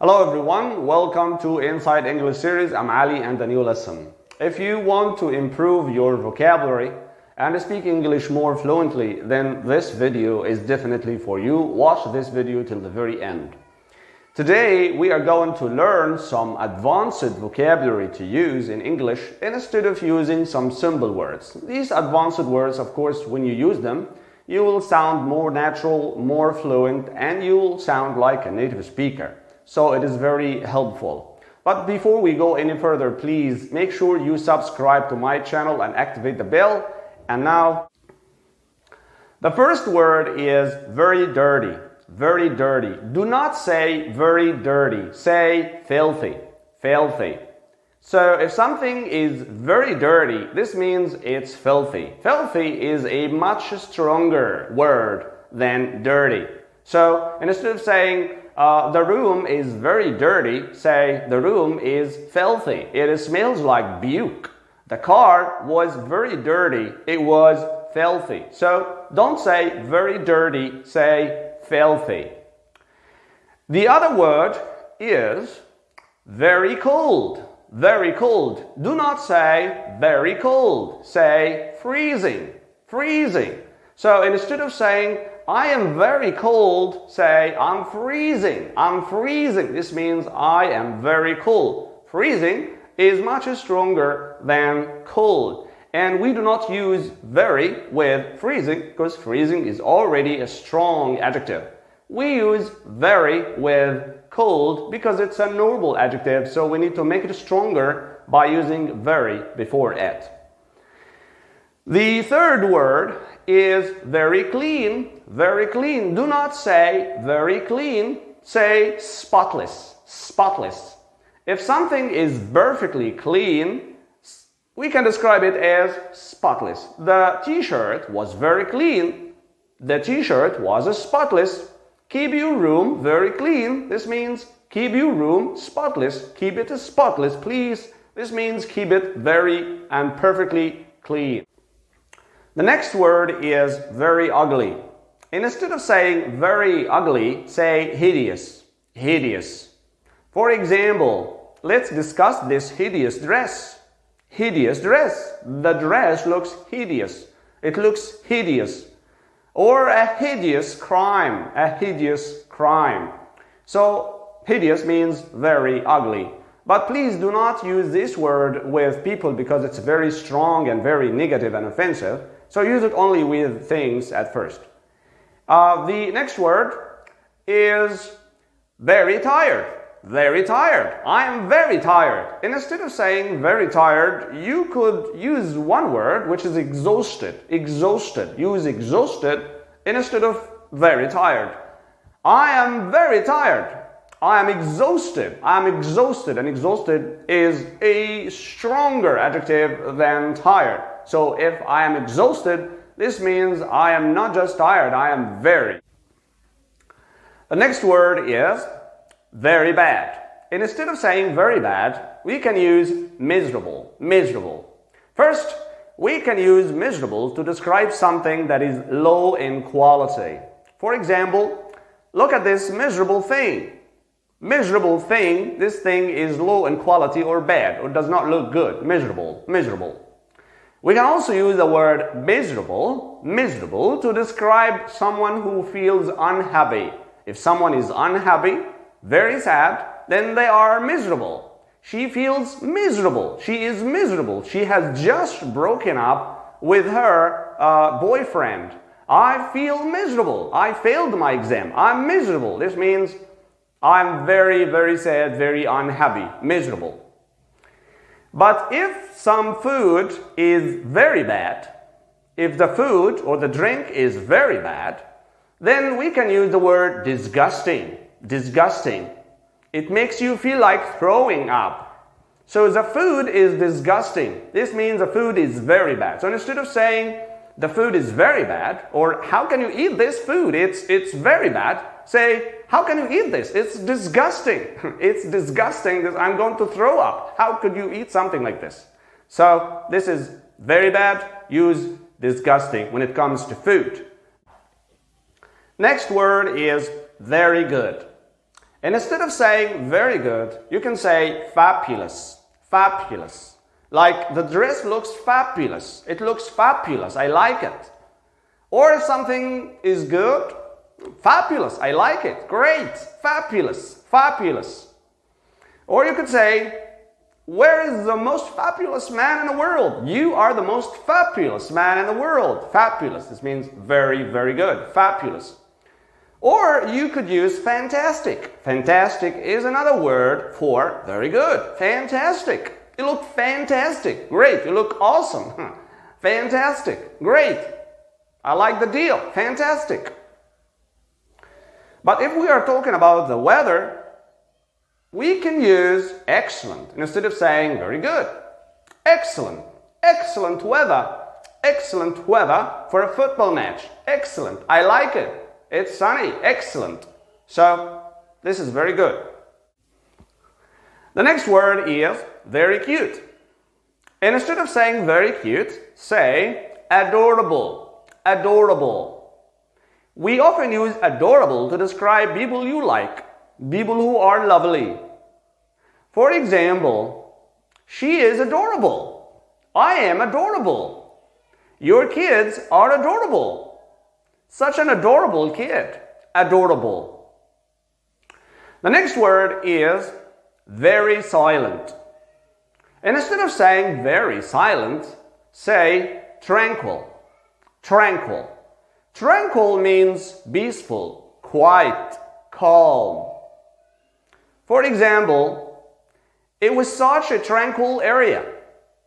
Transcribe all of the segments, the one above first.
Hello everyone, welcome to Inside English series. I'm Ali and the new lesson. If you want to improve your vocabulary and speak English more fluently, then this video is definitely for you. Watch this video till the very end. Today we are going to learn some advanced vocabulary to use in English instead of using some simple words. These advanced words, of course, when you use them, you will sound more natural, more fluent, and you will sound like a native speaker. So it is very helpful. But before we go any further, please make sure you subscribe to my channel and activate the bell. And now, the first word is very dirty. Very dirty. Do not say very dirty. Say filthy. Filthy. So if something is very dirty, this means it's filthy. Filthy is a much stronger word than dirty. So instead of saying the room is very dirty, say the room is filthy. It smells like puke. The car was very dirty. It was filthy. So don't say very dirty, say filthy. The other word is very cold. Very cold. Do not say very cold. Say freezing. Freezing. So instead of saying I am very cold, say I'm freezing. I'm freezing. This means I am very cold. Freezing is much stronger than cold. And we do not use very with freezing because freezing is already a strong adjective. We use very with cold because it's a normal adjective, so we need to make it stronger by using very before it. The third word is very clean. Very clean. Do not say very clean. Say spotless. Spotless. If something is perfectly clean, we can describe it as spotless. The t-shirt was very clean. The t-shirt was spotless. Keep your room very clean. This means keep your room spotless. Keep it spotless, please. This means keep it very and perfectly clean. The next word is very ugly. Instead of saying very ugly, say hideous. Hideous. For example, let's discuss this hideous dress. Hideous dress. The dress looks hideous. It looks hideous. Or a hideous crime. A hideous crime. So, hideous means very ugly. But please do not use this word with people because it's very strong and very negative and offensive. So use it only with things at first. The next word is very tired. Very tired. I am very tired. Instead of saying very tired, you could use one word which is exhausted. Exhausted. Use exhausted instead of very tired. I am very tired. I am exhausted. I am exhausted. And exhausted is a stronger adjective than tired. So if I am exhausted, this means I am not just tired, I am very. The next word is very bad. Instead of saying very bad, we can use miserable. Miserable. First, we can use miserable to describe something that is low in quality. For example, look at this miserable thing. Miserable thing, this thing is low in quality or bad or does not look good. Miserable. Miserable. We can also use the word miserable, miserable, to describe someone who feels unhappy. If someone is unhappy, very sad, then they are miserable. She feels miserable. She is miserable. She has just broken up with her boyfriend. I feel miserable. I failed my exam. I'm miserable. This means I'm very, very sad, very unhappy, miserable. But if some food is very bad, if the food or the drink is very bad, then we can use the word disgusting. Disgusting. It makes you feel like throwing up. So the food is disgusting. This means the food is very bad. So instead of saying the food is very bad, or how can you eat this food? It's very bad. Say, how can you eat this? It's disgusting. It's disgusting. I'm going to throw up. How could you eat something like this? So this is very bad. Use disgusting when it comes to food. Next word is very good. Instead of saying very good, you can say fabulous. Fabulous. Like the dress looks fabulous. It looks fabulous. I like it. Or if something is good, fabulous. I like it. Great. Fabulous. Fabulous. Or you could say, where is the most fabulous man in the world? You are the most fabulous man in the world. Fabulous. This means very, very good. Fabulous. Or you could use fantastic. Fantastic is another word for very good. Fantastic. You look fantastic. Great. You look awesome. Fantastic. Great. I like the deal. Fantastic. But if we are talking about the weather, we can use excellent instead of saying very good. Excellent. Excellent weather. Excellent weather for a football match. Excellent. I like it. It's sunny. Excellent. So, this is very good. The next word is very cute. And instead of saying very cute, say adorable. Adorable. We often use adorable to describe people you like, people who are lovely. For example, she is adorable. I am adorable. Your kids are adorable. Such an adorable kid. Adorable. The next word is very silent. And instead of saying very silent, say tranquil. Tranquil. Tranquil means peaceful, quiet, calm. For example, it was such a tranquil area,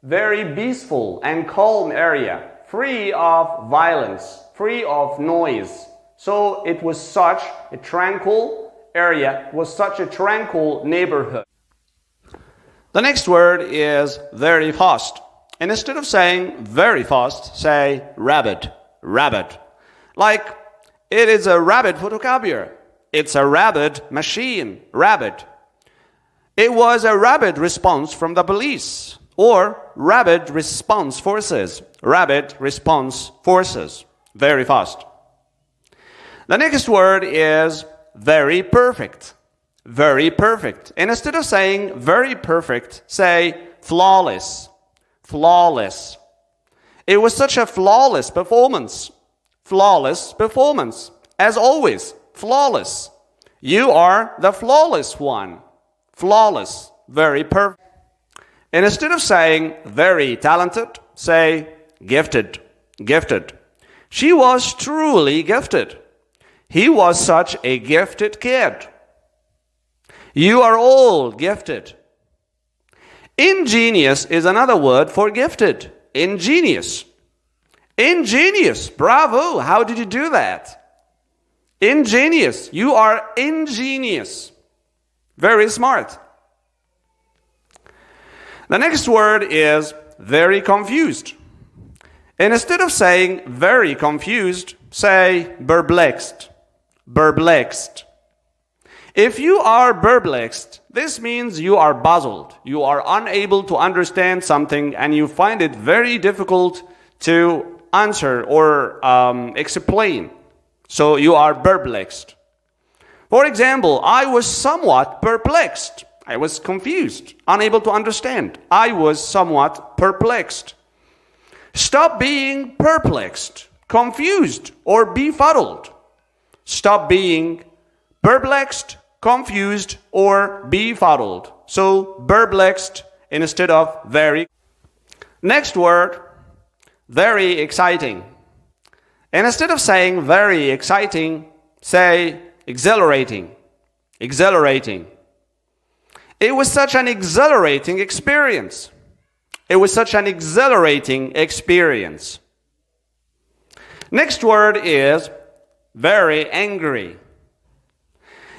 very peaceful and calm area, free of violence, free of noise. So it was such a tranquil area, was such a tranquil neighborhood. The next word is very fast. And instead of saying very fast, say rapid. Rapid. Like, it is a rapid photocopier. It's a rapid machine. Rapid. It was a rapid response from the police. Or rapid response forces. Rapid response forces. Very fast. The next word is very perfect. Very perfect. And instead of saying very perfect, say flawless. Flawless. It was such a flawless performance. Flawless performance. As always, flawless. You are the flawless one. Flawless. Very perfect. And instead of saying very talented, say gifted. Gifted. She was truly gifted. He was such a gifted kid. You are all gifted. Ingenious is another word for gifted. Ingenious. Ingenious. Bravo. How did you do that? Ingenious. You are ingenious. Very smart. The next word is very confused. And instead of saying very confused, say perplexed. Perplexed. If you are perplexed, this means you are puzzled. You are unable to understand something and you find it very difficult to answer or explain. So you are perplexed. For example, I was somewhat perplexed. I was confused, unable to understand. I was somewhat perplexed. Stop being perplexed, confused, or befuddled. Stop being perplexed, confused, or befuddled. So, perplexed instead of very. Next word, very exciting. And instead of saying very exciting, say exhilarating. Exhilarating. It was such an exhilarating experience. It was such an exhilarating experience. Next word is very angry.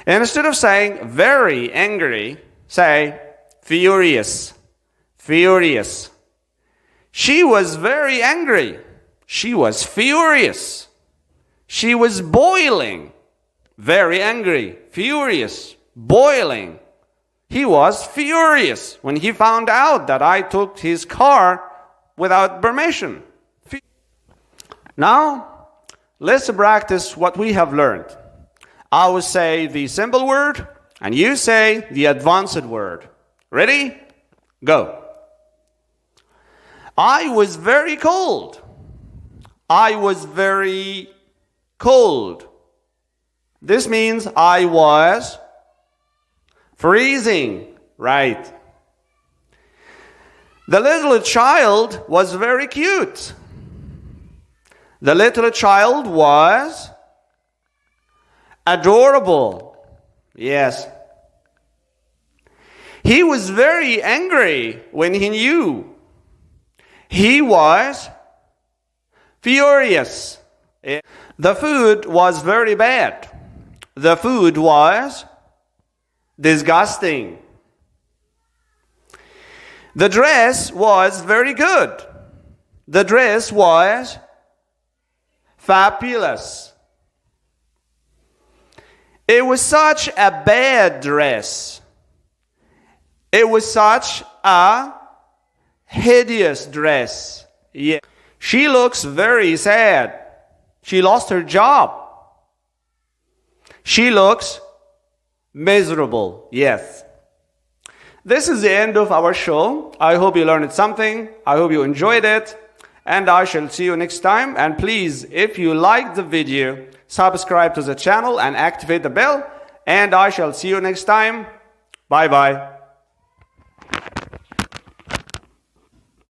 And instead of saying very angry, say furious. Furious. She was very angry. She was furious. She was boiling. Very angry, furious, boiling. He was furious when he found out that I took his car without permission. Now, let's practice what we have learned. I will say the simple word, And you say the advanced word. Ready? Go. I was very cold. I was very cold. This means I was freezing. Right. The little child was very cute. The little child was adorable. Yes. He was very angry when he knew. He was furious. The food was very bad. The food was disgusting. The dress was very good. The dress was fabulous. It was such a bad dress. It was such a hideous dress. Yeah. She looks very sad. She lost her job. She looks miserable. Yes. This is the end of our show. I hope you learned something. I hope you enjoyed it. And I shall see you next time. And please, if you liked the video, subscribe to the channel and activate the bell. And I shall see you next time. Bye-bye.